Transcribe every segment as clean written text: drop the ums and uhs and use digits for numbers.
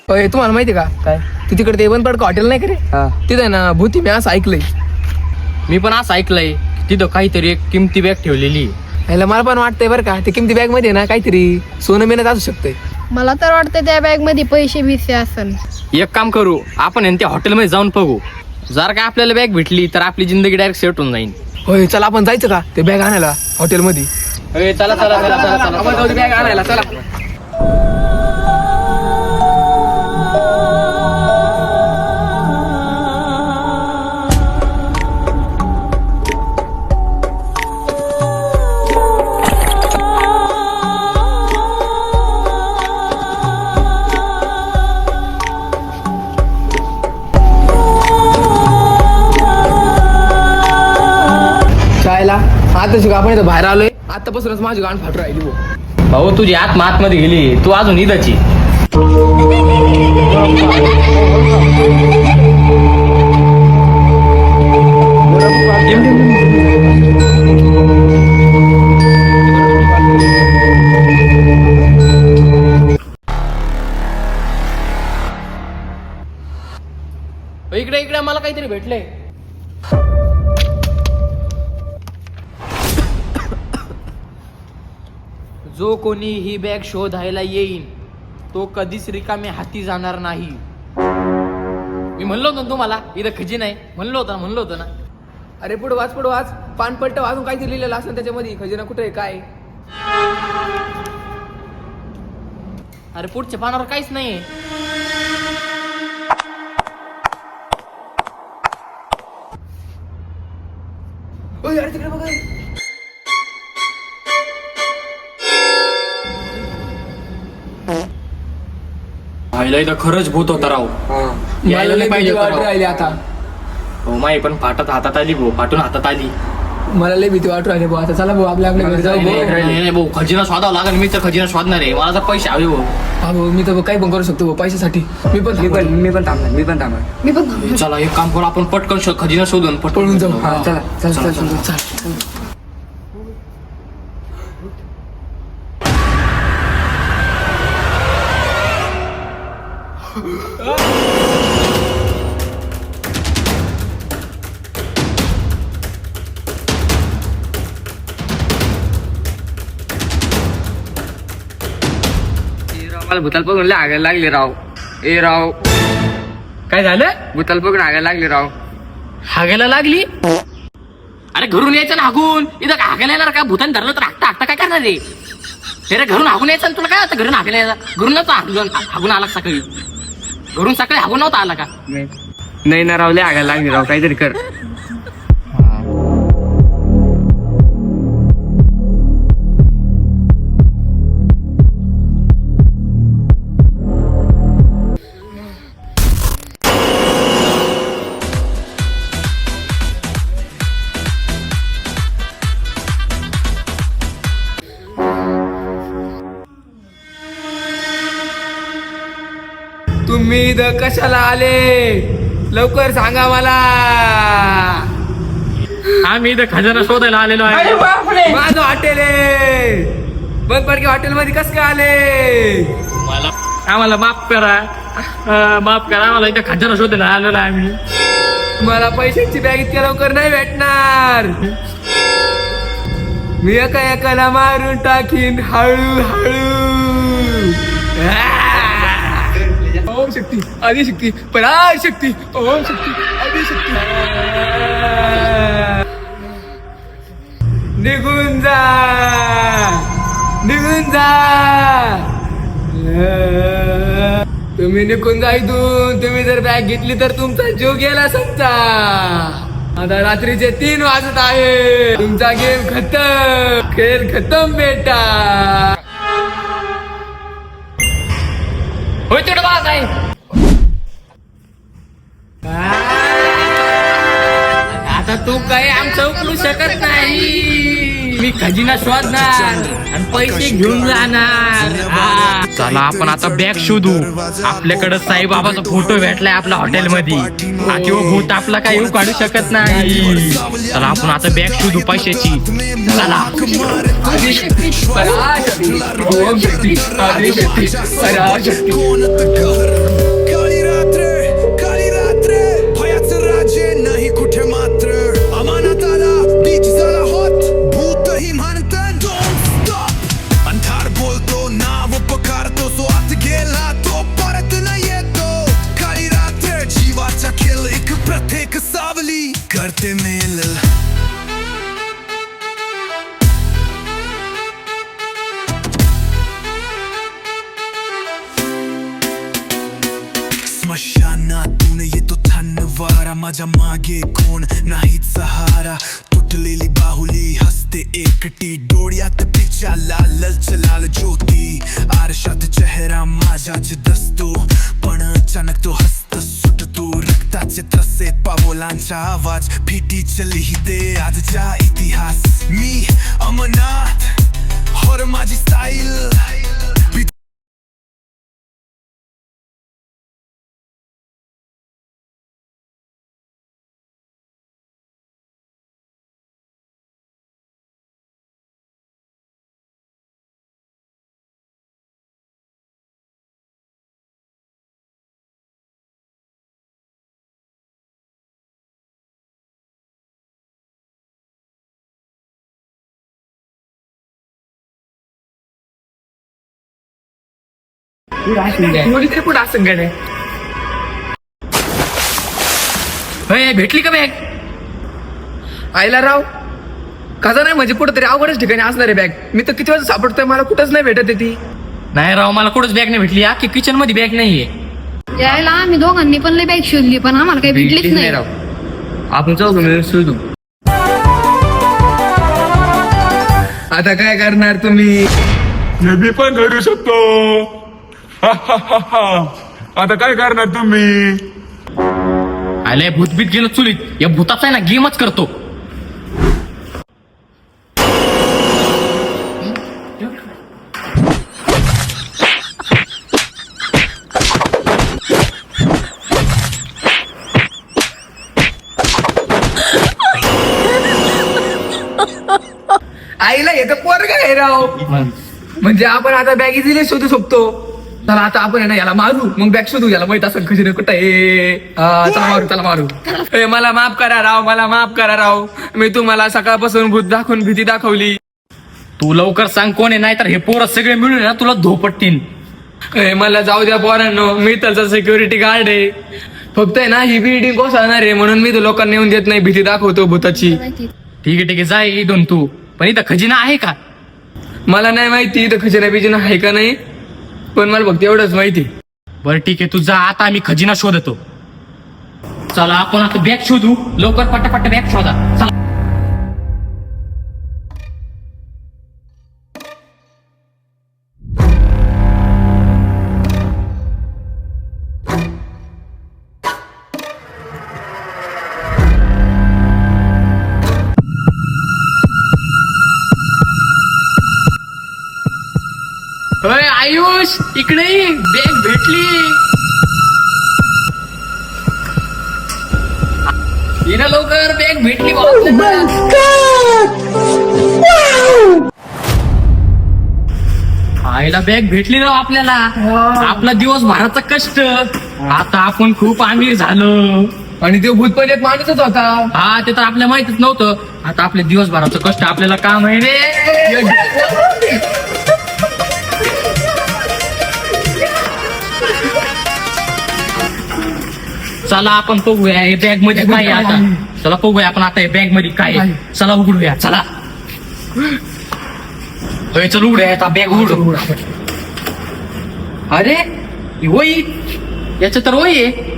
होय, तुम्हाला माहिती का काय? तू तिकडे ते बनपड हॉटेल नाही का रे, हा, तिथं आहे ना भूती, मी असं ऐकलंय. मी पण असं ऐकलंय तिथं काहीतरी एक किमती बॅग ठेवलेली. याला मला पण वाटतंय बरं का, ते किमती बॅग मध्ये ना काहीतरी सोनं मेहनत असू शकतंय. मला तर वाटतं त्या बॅग मध्ये पैसे बिसे असन. एक काम करू, आपण आहे ना त्या हॉटेलमध्ये जाऊन बघू. जर का आपल्याला बॅग भेटली तर आपली जिंदगी डायरेक्ट सेट होऊन जाईल. होय, चला आपण जायचं का ते बॅग आणायला हॉटेलमध्ये. चला चला चला चला चला आपण जाऊ बॅग आणायला, चला. शाळेला आता शिका, आपण इथं बाहेर आलोय, आतापासूनच माझी गाण फाटू राहिली भाऊ. भाऊ तुझी आतमध्ये गेली, तू अजून इथंची. इकडे इकडे मला काहीतरी भेटलंय. जो कोणी ही बॅग शोधायला येईल तो कधीच रिकामे हाती जाणार नाही. मी म्हणलो होतो ना तुम्हाला इथं खजिना आहे, म्हणलो होतं ना. अरे पुढे वाच, पानपट्ट वाजून काहीतरी लिहिलेलं असं त्याच्यामध्ये, खजिना कुठे आहे काय. अरे पुढच्या पानावर काहीच नाहीये. ओय, अरे तिकडे बघा. पाहिलं इथं खरंच भूत होता राव. यायला नाही पाहिजे होतं राव. राहिली आता. हो माही पण हातात आली भाऊ, फाटून हातात आली. मला लय भीती वाटू राहिली भाऊ. आता चला भाऊ आपल्या घरी जाऊ भाऊ. नाही भाऊ, खजिना शोधावं लागेल. मी तर खजिना शोधणार आहे, मला तर पैसे हवे भाऊ. हा भाऊ, मी तर काही पण करू शकतो भाऊ पैशासाठी. मी पण थांबणार. चला एक काम करू, आपण पटकन खजिना शोधून पळून जाऊ. हा, चला चला चला चल. मला भूताल बघून आगायला लागले राव. ए राव, काय झालं? भूताल बघून आगायला लागले राव. हागायला लागली? अरे घरून यायचं ना हागून. इथं हागायला येणार का? भूतान धरलं तर हागता काय करणार रे? रे घरून हागून यायचं ना, तुला काय होतं घरून हागायला यायचं? घरून नव्हतं हागून आला सकाळी? घरून सकाळी हागून नव्हता आला का? नाही ना राव, लय आगायला लागले राव, काहीतरी कर. तुम्ही इथं कशाला आले, लवकर सांगा मला. आम्ही इथं खजाना शोधायला आलेलो आहे. माझं हॉटेल आहे, बनपडके हॉटेल मध्ये कस काय आले? आम्हाला माफ करा, आम्हाला इथं खजाना शोधायला आलेलो आहे आम्ही. मला पैशांची बॅग इतक्या लवकर नाही भेटणार. मी एकाला मारून टाकीन हळूहळू. ओम शक्ती आदिशक्ती पराशक्ती, ओम शक्ती आदिशक्ती. निघून जा. तुम्ही निघून जा इथून. तुम्ही जर बॅग घेतली तर तुमचा जीव गेला समजा. आता रात्रीचे 3 वाजत आहे. तुमचा गेम खतम, खेळ खतम बेटा. होय तेवढं बघा काय. आता तू काही आमचं उकलू शकत नाही. मी खजिना शोधणार आणि पैसे घेऊन जाणार. हा. चला आपण आता बॅग शोधू. आपल्याकडे साईबाबाचा फोटो भेटलाय आपल्या हॉटेलमध्ये. हा किंवा भूत आपला काही येऊ काढू शकत नाही. चला आपण आता बॅग शोधू पैशाची. चला आदिशक्ती पराशक्ती ओम शक्ती आदिशक्ती पराशक्ती. काळी रात्र भयाचं राज्य नाही कुठे मात्र अमानताला बीच झाला होत भूतही म्हणतात don't stop. अंधार बोलतो नाव पकारतो सो आत गेला तो परत न येतो. काळी रात्र जीवाचा खेळ एक प्रत्येक सावली करते मेल. स्मशानातून येतो थंड वारा माझ्या मागे कोण नाही सहारा. तुटलेली बाहुली हसते एकटी डोळ्यात तिच्या लाल ज्योती. आरशात चेहरा माझ्याच दसतो पण अचानक तो हस्त सुटतो. रक्ताचे तसे पावलांचा आवाज भीतीच लिहिते आजचा इतिहास. मी अमरनाथ हॉर माझी स्टाईल. कुठं असं गड्या भेटली का बॅग? आईला राव कसा नाही म्हणजे कुठं तरी अवघडच ठिकाणी असणार आहे बॅग. मी तर किती वेळा सापडतोय मला कुठंच नाही भेटत ती. नाही राव मला कुठंच बॅग नाही भेटली. की किचन मध्ये बॅग नाहीये. यायला आम्ही दोघांनी पण लय बॅग शोधली पण आम्हाला काही भेटलीच नाही. राव आपण चौघ मिळून शोधू. आता काय करणार तुम्ही? मी पण करू शकतो. आता काय करणार तुम्ही? आले भूतबीत गेलं चुलीत. या भूताचा आहे ना गेमच करतो. आईला हे तर पोरग आहे राव. म्हणजे आपण आता बॅग इझिली शोधू शकतो. चला आता आपण आहे ना याला मारू मग बॅग शोधू. याला माहित असं खजिने कुठं आहे. चला मारू. मला माफ करा राव. मला माफ करा राव. मी तुम्हाला सकाळपासून भूत दाखवून भीती दाखवली. तू लवकर सांग कोण आहे. नाही तर हे पोरं सगळे मिळून ना तुला धोपटतील. मला जाऊ द्या पोरांनो. मी त्याचा सिक्युरिटी गार्ड आहे. फक्त आहे ना ही बिल्डिंग कोसळणार आहे म्हणून मी तर लोकांना येऊन देत नाही. भीती दाखवतो भूताची. ठीक आहे जाय इथून तू. पण इथं खजिना आहे का? मला नाही माहिती इथं खजिना बिजिना आहे का नाही. पण मला फक्त एवढंच माहिती. बरं ठीक आहे तू जा. आता आम्ही खजिना शोधतो. चला आपण आता बॅग शोधू. लवकर पटापट बॅग शोधा. चला. आयुष इकडे बॅग भेटली. हिला लवकर बॅग भेटली. आईला बॅग भेटली राव आपल्याला. आपला दिवसभराचा कष्ट. आता आपण खूप आमिर झालो. आणि ते भूत पण एक माणूसच होता. हा ते तर आपल्याला माहितच नव्हतं. आता आपल्या दिवसभराचं कष्ट आपल्याला काम आहे रे. चला आपण बघूया हे बॅग मध्ये काय आहे आता. चला बघूया आपण आता हे बॅग मध्ये काय आहे. चला उघडूया. चला चल उघडूया आता बॅग उघडू. अरे वही याच तर वही आहे.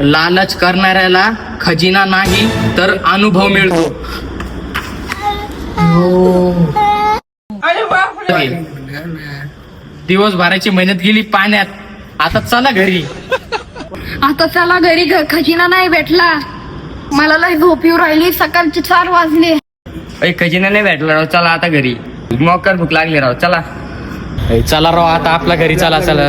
लालच करणाऱ्याला खजिना नाही तर अनुभव मिळतो. दिवसभराची मेहनत गेली पाण्यात. आता चला घरी. आता चला घरी खजिना नाही भेटला. मला लय झोप येऊ राहिली, सकाळचे 4 वाजले. खजिना नाही भेटला राव, चला आता घरी. मोकर भूक लागली राव, चला. चला राव आता आपल्या घरी चला चला.